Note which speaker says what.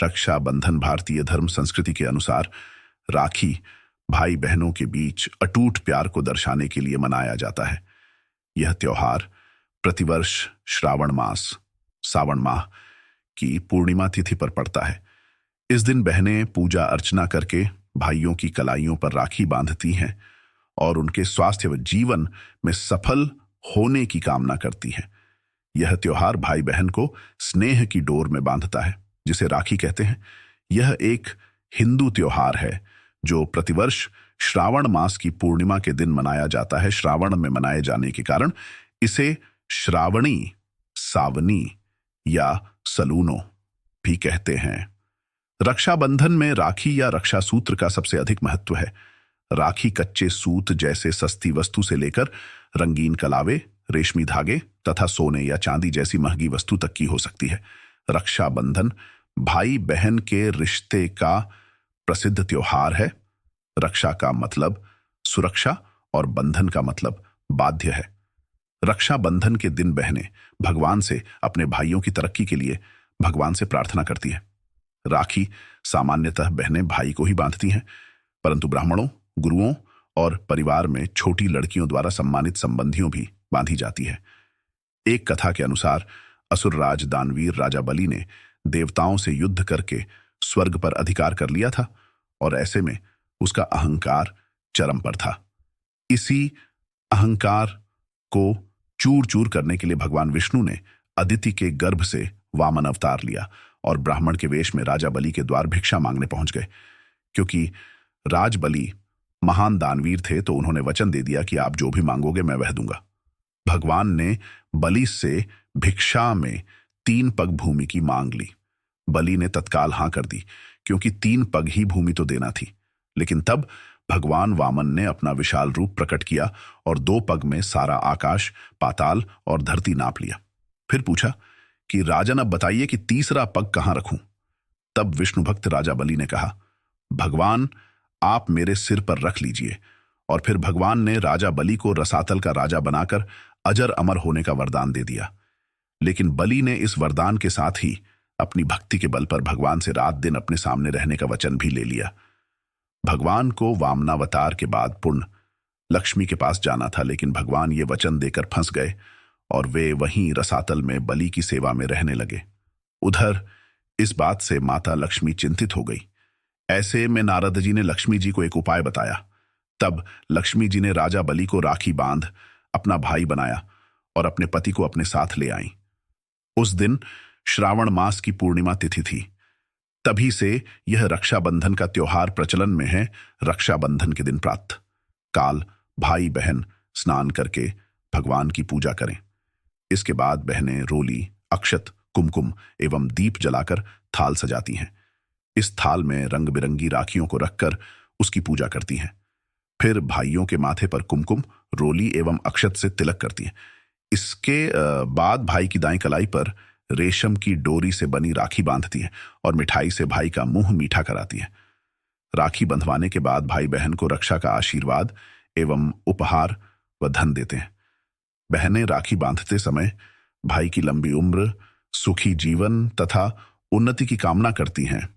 Speaker 1: रक्षाबंधन भारतीय धर्म संस्कृति के अनुसार राखी भाई बहनों के बीच अटूट प्यार को दर्शाने के लिए मनाया जाता है। यह त्योहार प्रतिवर्ष सावन माह की पूर्णिमा तिथि पर पड़ता है। इस दिन बहनें पूजा अर्चना करके भाइयों की कलाइयों पर राखी बांधती हैं और उनके स्वास्थ्य व जीवन में सफल होने की कामना करती हैं। यह त्योहार भाई बहन को स्नेह की डोर में बांधता है, जिसे राखी कहते हैं। यह एक हिंदू त्योहार है जो प्रतिवर्ष श्रावण मास की पूर्णिमा के दिन मनाया जाता है। श्रावण में मनाए जाने के कारण इसे श्रावणी, सावनी या सलूनो भी कहते हैं। रक्षाबंधन में राखी या रक्षा सूत्र का सबसे अधिक महत्व है। राखी कच्चे सूत जैसे सस्ती वस्तु से लेकर रंगीन कलावे, रेशमी धागे तथा सोने या चांदी जैसी महंगी वस्तु तक की हो सकती है। रक्षाबंधन भाई बहन के रिश्ते का प्रसिद्ध त्योहार है। रक्षा का मतलब सुरक्षा और बंधन का मतलब बाध्य है। रक्षाबंधन के दिन बहनें भगवान से अपने भाइयों की तरक्की के लिए भगवान से प्रार्थना करती है। राखी सामान्यतः बहनें भाई को ही बांधती हैं, परंतु ब्राह्मणों, गुरुओं और परिवार में छोटी लड़कियों द्वारा सम्मानित संबंधियों भी बांधी जाती है। एक कथा के अनुसार असुरराज दानवीर राजा बलि ने देवताओं से युद्ध करके स्वर्ग पर अधिकार कर लिया था और ऐसे में उसका अहंकार चरम पर था। इसी अहंकार को चूर चूर करने के लिए भगवान विष्णु ने अदिति के गर्भ से वामन अवतार लिया और ब्राह्मण के वेश में राजा बलि के द्वार भिक्षा मांगने पहुंच गए। क्योंकि राज बलि महान दानवीर थे तो उन्होंने वचन दे दिया कि आप जो भी मांगोगे मैं वह दूंगा। भगवान ने बलि से भिक्षा में 3 पग भूमि की मांग ली। बलि ने तत्काल हां कर दी, क्योंकि 3 पग ही भूमि तो देना थी। लेकिन तब भगवान वामन ने अपना विशाल रूप प्रकट किया और 2 पग में सारा आकाश, पाताल और धरती नाप लिया। फिर पूछा कि राजन अब बताइए कि तीसरा पग कहां रखूं। तब विष्णु भक्त राजा बलि ने कहा, भगवान आप मेरे सिर पर रख लीजिए। और फिर भगवान ने राजा बलि को रसातल का राजा बनाकर अजर अमर होने का वरदान दे दिया। लेकिन बलि ने इस वरदान के साथ ही अपनी भक्ति के बल पर भगवान से रात दिन अपने सामने रहने का वचन भी ले लिया। भगवान को वामनावतार के बाद पुण्य लक्ष्मी के पास जाना था, लेकिन भगवान ये वचन देकर फंस गए और वे वहीं रसातल में बलि की सेवा में रहने लगे। उधर इस बात से माता लक्ष्मी चिंतित हो गई। ऐसे में नारद जी ने लक्ष्मी जी को एक उपाय बताया। तब लक्ष्मी जी ने राजा बलि को राखी बांध अपना भाई बनाया और अपने पति को अपने साथ ले आई। उस दिन श्रावण मास की पूर्णिमा तिथि थी। तभी से यह रक्षाबंधन का त्योहार प्रचलन में है। रक्षाबंधन के दिन प्रातः काल भाई बहन स्नान करके भगवान की पूजा करें। इसके बाद बहनें रोली, अक्षत, कुमकुम एवं दीप जलाकर थाल सजाती हैं। इस थाल में रंग बिरंगी राखियों को रखकर उसकी पूजा करती हैं। फिर भाइयों के माथे पर कुमकुम, रोली एवं अक्षत से तिलक करती हैं। इसके बाद भाई की दाईं कलाई पर रेशम की डोरी से बनी राखी बांधती है और मिठाई से भाई का मुंह मीठा कराती है। राखी बंधवाने के बाद भाई बहन को रक्षा का आशीर्वाद एवं उपहार व धन देते हैं। बहनें राखी बांधते समय भाई की लंबी उम्र, सुखी जीवन तथा उन्नति की कामना करती हैं।